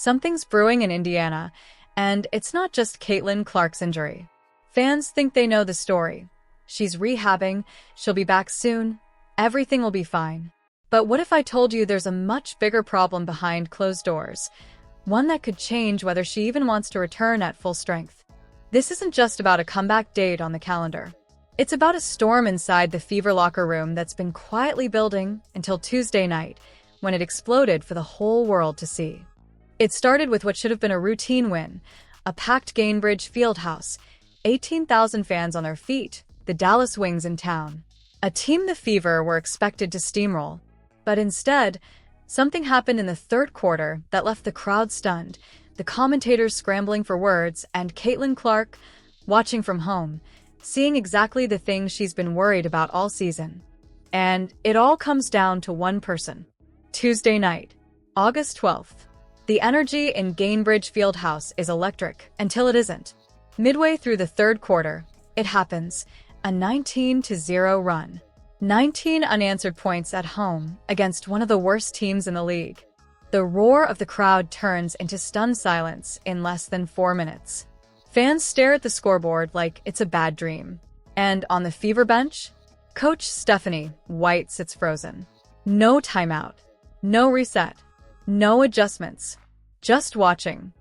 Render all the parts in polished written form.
Something's brewing in Indiana, and it's not just Caitlin Clark's injury. Fans think they know the story. She's rehabbing, she'll be back soon, everything will be fine. But what if I told you there's a much bigger problem behind closed doors? One that could change whether she even wants to return at full strength. This isn't just about a comeback date on the calendar. It's about a storm inside the Fever locker room that's been quietly building until Tuesday night, when it exploded for the whole world to see. It started with what should have been a routine win, a packed Gainbridge Fieldhouse, 18,000 fans on their feet, the Dallas Wings in town. A team the Fever were expected to steamroll. But instead, something happened in the third quarter that left the crowd stunned, the commentators scrambling for words, and Caitlin Clark, watching from home, seeing exactly the things she's been worried about all season. And it all comes down to one person. Tuesday night, August 12th. The energy in Gainbridge Fieldhouse is electric until it isn't. Midway through the third quarter, it happens, a 19-0 run. 19 unanswered points at home against one of the worst teams in the league. The roar of the crowd turns into stunned silence in less than 4 minutes. Fans stare at the scoreboard like it's a bad dream. And on the Fever bench, Coach Stephanie White sits frozen. No timeout, no reset, no adjustments, just watching.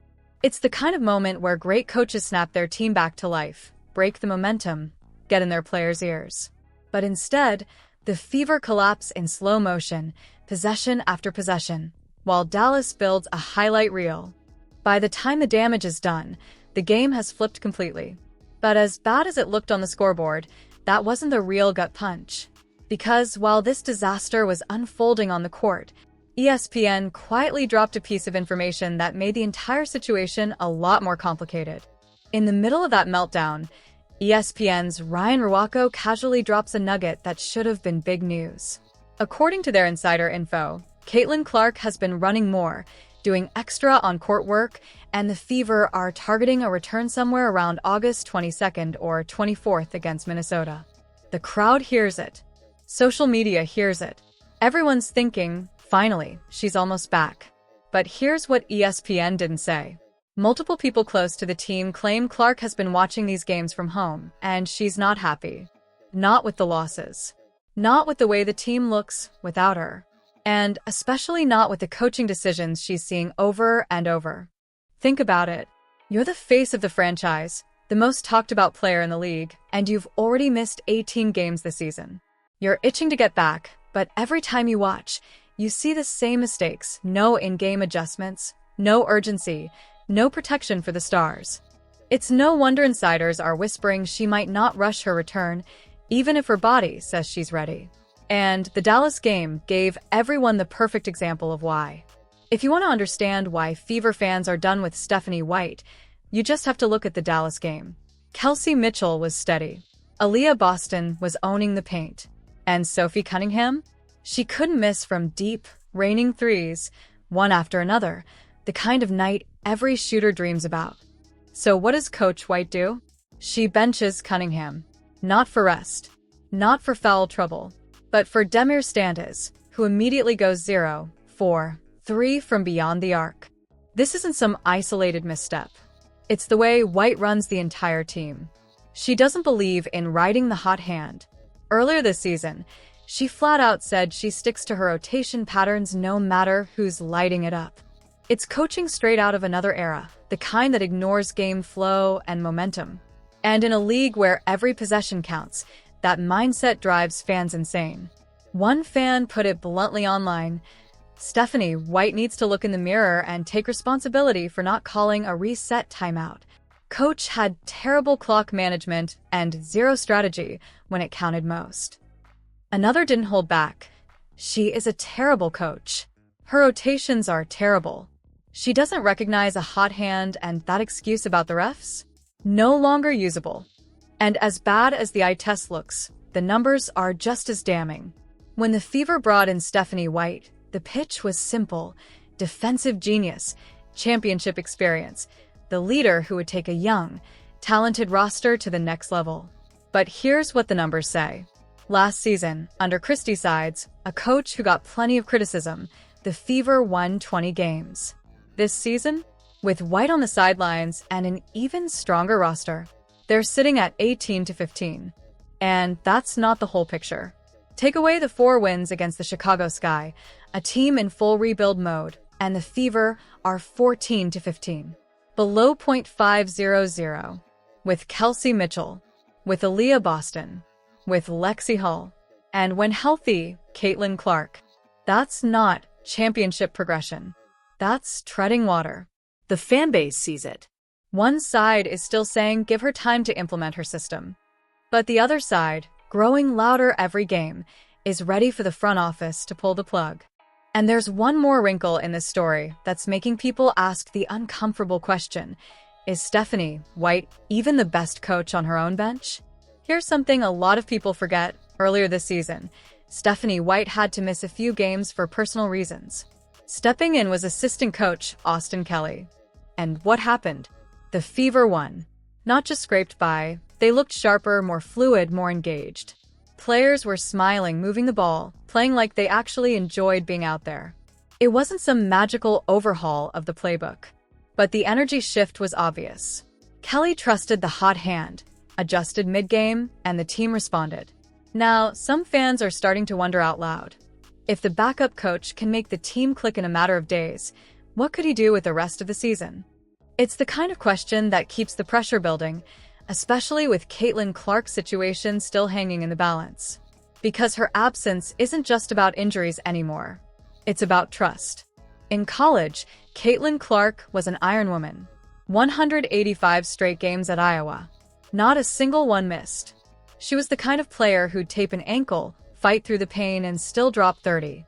It's the kind of moment where great coaches snap their team back to life, break the momentum, get in their players' ears. But instead, the Fever collapse in slow motion, possession after possession, while Dallas builds a highlight reel. By the time the damage is done, the game has flipped completely. But as bad as it looked on the scoreboard, that wasn't the real gut punch. Because while this disaster was unfolding on the court, ESPN quietly dropped a piece of information that made the entire situation a lot more complicated. In the middle of that meltdown, ESPN's Ryan Ruocco casually drops a nugget that should have been big news. According to their insider info, Caitlin Clark has been running more, doing extra on-court work, and the Fever are targeting a return somewhere around August 22nd or 24th against Minnesota. The crowd hears it. Social media hears it. Everyone's thinking, finally, she's almost back. But here's what ESPN didn't say. Multiple people close to the team claim Clark has been watching these games from home, and she's not happy. Not with the losses. Not with the way the team looks without her. And especially not with the coaching decisions she's seeing over and over. Think about it. You're the face of the franchise, the most talked about player in the league, and you've already missed 18 games this season. You're itching to get back, but every time you watch, you see the same mistakes, no in-game adjustments, no urgency, no protection for the stars. It's no wonder insiders are whispering she might not rush her return, even if her body says she's ready. And the Dallas game gave everyone the perfect example of why. If you want to understand why Fever fans are done with Stephanie White, you just have to look at the Dallas game. Kelsey Mitchell was steady. Aaliyah Boston was owning the paint. And Sophie Cunningham? She couldn't miss from deep, raining threes, one after another, the kind of night every shooter dreams about. So what does Coach White do? She benches Cunningham. Not for rest. Not for foul trouble. But for Demir Standes, who immediately goes 0, 4, 3 from beyond the arc. This isn't some isolated misstep. It's the way White runs the entire team. She doesn't believe in riding the hot hand. Earlier this season, she flat out said she sticks to her rotation patterns no matter who's lighting it up. It's coaching straight out of another era, the kind that ignores game flow and momentum. And in a league where every possession counts, that mindset drives fans insane. One fan put it bluntly online, Stephanie White needs to look in the mirror and take responsibility for not calling a reset timeout. Coach had terrible clock management and zero strategy when it counted most. Another didn't hold back. She is a terrible coach. Her rotations are terrible. She doesn't recognize a hot hand, and that excuse about the refs? No longer usable. And as bad as the eye test looks, the numbers are just as damning. When the Fever brought in Stephanie White, the pitch was simple, defensive genius, championship experience, the leader who would take a young, talented roster to the next level. But here's what the numbers say. Last season, under Christie's sides, a coach who got plenty of criticism, the Fever won 20 games. This season, with White on the sidelines and an even stronger roster, they're sitting at 18-15. And that's not the whole picture. Take away the 4 wins against the Chicago Sky, a team in full rebuild mode, and the Fever are 14-15. Below .500, with Kelsey Mitchell, with Aaliyah Boston, with Lexi Hull, and when healthy, Caitlin Clark. That's not championship progression. That's treading water. The fanbase sees it. One side is still saying give her time to implement her system. But the other side, growing louder every game, is ready for the front office to pull the plug. And there's one more wrinkle in this story that's making people ask the uncomfortable question: is Stephanie White even the best coach on her own bench? Here's something a lot of people forget. Earlier this season, Stephanie White had to miss a few games for personal reasons. Stepping in was assistant coach Austin Kelly. And what happened? The Fever won. Not just scraped by, they looked sharper, more fluid, more engaged. Players were smiling, moving the ball, playing like they actually enjoyed being out there. It wasn't some magical overhaul of the playbook, but the energy shift was obvious. Kelly trusted the hot hand, adjusted mid-game, and the team responded. Now, some fans are starting to wonder out loud. If the backup coach can make the team click in a matter of days, what could he do with the rest of the season? It's the kind of question that keeps the pressure building, especially with Caitlin Clark's situation still hanging in the balance. Because her absence isn't just about injuries anymore. It's about trust. In college, Caitlin Clark was an Iron Woman. 185 straight games at Iowa. Not a single one missed. She was the kind of player who'd tape an ankle, fight through the pain, and still drop 30.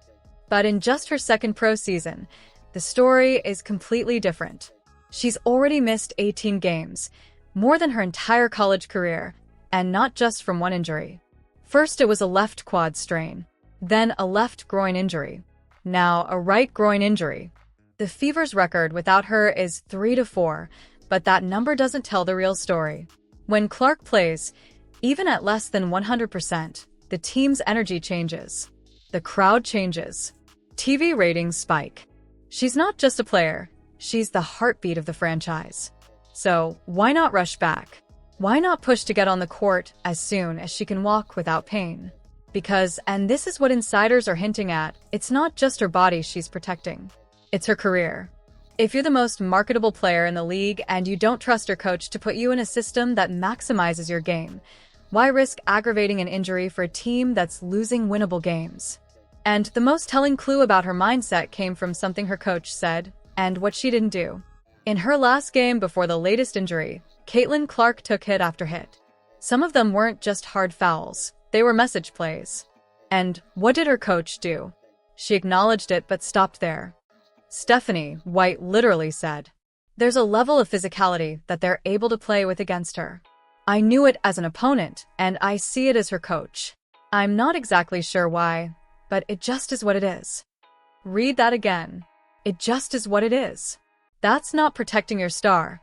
But in just her second pro season, the story is completely different. She's already missed 18 games, more than her entire college career, and not just from one injury. First it was a left quad strain, then a left groin injury, now a right groin injury. The Fever's record without her is 3-4, but that number doesn't tell the real story. When Clark plays, even at less than 100%, the team's energy changes. The crowd changes. TV ratings spike. She's not just a player, she's the heartbeat of the franchise. So, why not rush back? Why not push to get on the court as soon as she can walk without pain? Because, and this is what insiders are hinting at, it's not just her body she's protecting. It's her career. If you're the most marketable player in the league and you don't trust your coach to put you in a system that maximizes your game, why risk aggravating an injury for a team that's losing winnable games? And the most telling clue about her mindset came from something her coach said, and what she didn't do. In her last game before the latest injury, Caitlin Clark took hit after hit. Some of them weren't just hard fouls, they were message plays. And what did her coach do? She acknowledged it but stopped there. Stephanie White literally said, "There's a level of physicality that they're able to play with against her. I knew it as an opponent, and I see it as her coach. I'm not exactly sure why, but it just is what it is." Read that again. It just is what it is. That's not protecting your star.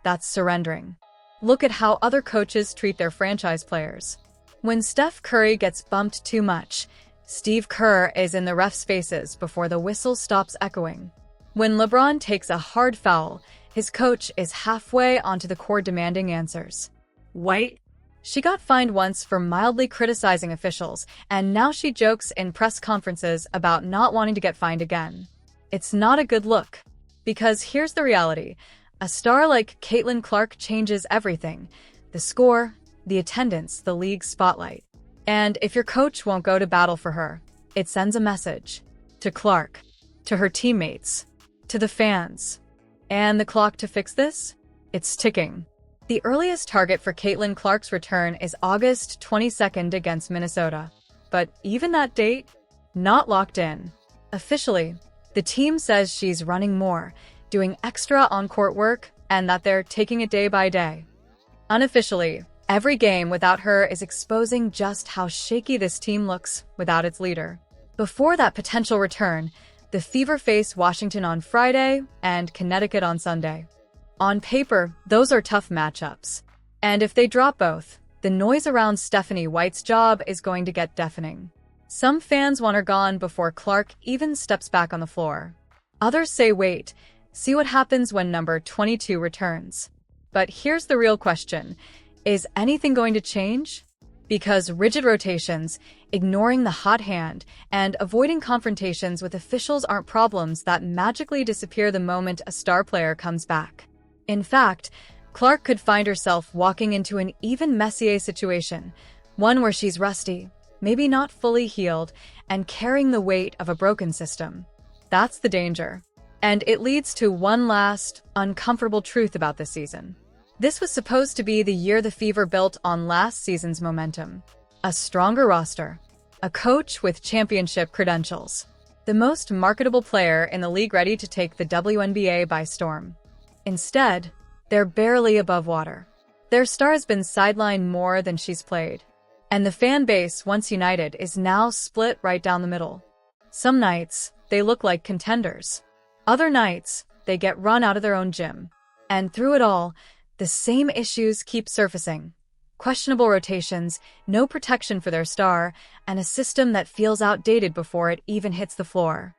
That's surrendering. Look at how other coaches treat their franchise players. When Steph Curry gets bumped too much, Steve Kerr is in the ref's faces before the whistle stops echoing. When LeBron takes a hard foul, his coach is halfway onto the court demanding answers. White? She got fined once for mildly criticizing officials, and now she jokes in press conferences about not wanting to get fined again. It's not a good look. Because here's the reality. A star like Caitlin Clark changes everything. The score, the attendance, the league's spotlight. And if your coach won't go to battle for her, it sends a message. To Clark. To her teammates. To the fans. And the clock to fix this? It's ticking. The earliest target for Caitlin Clark's return is August 22nd against Minnesota. But even that date? Not locked in. Officially, the team says she's running more, doing extra on-court work, and that they're taking it day by day. Unofficially, every game without her is exposing just how shaky this team looks without its leader. Before that potential return, the Fever face Washington on Friday and Connecticut on Sunday. On paper, those are tough matchups. And if they drop both, the noise around Stephanie White's job is going to get deafening. Some fans want her gone before Clark even steps back on the floor. Others say wait, See what happens when number 22 returns. But here's the real question. Is anything going to change? Because rigid rotations, ignoring the hot hand, and avoiding confrontations with officials aren't problems that magically disappear the moment a star player comes back. In fact, Clark could find herself walking into an even messier situation, one where she's rusty, maybe not fully healed, and carrying the weight of a broken system. That's the danger. And it leads to one last, uncomfortable truth about this season. This was supposed to be the year the Fever built on last season's momentum. A stronger roster, a coach with championship credentials, the most marketable player in the league ready to take the WNBA by storm. Instead, they're barely above water. Their star has been sidelined more than she's played. And the fan base, once united, is now split right down the middle. Some nights, they look like contenders. Other nights, they get run out of their own gym. And through it all, the same issues keep surfacing. Questionable rotations, no protection for their star, and a system that feels outdated before it even hits the floor.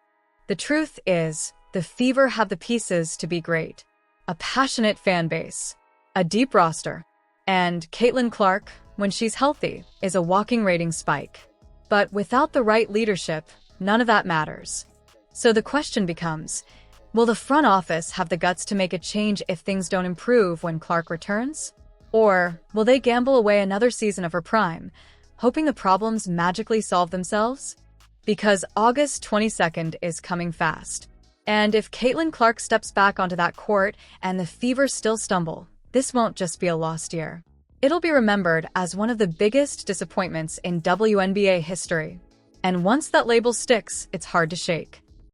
The truth is, the Fever have the pieces to be great. A passionate fan base, a deep roster, and Caitlin Clark, when she's healthy, is a walking rating spike. But without the right leadership, none of that matters. So the question becomes, will the front office have the guts to make a change if things don't improve when Clark returns? Or will they gamble away another season of her prime, hoping the problems magically solve themselves? Because August 22nd is coming fast. And if Caitlin Clark steps back onto that court and the Fever still stumble, this won't just be a lost year. It'll be remembered as one of the biggest disappointments in WNBA history. And once that label sticks, it's hard to shake.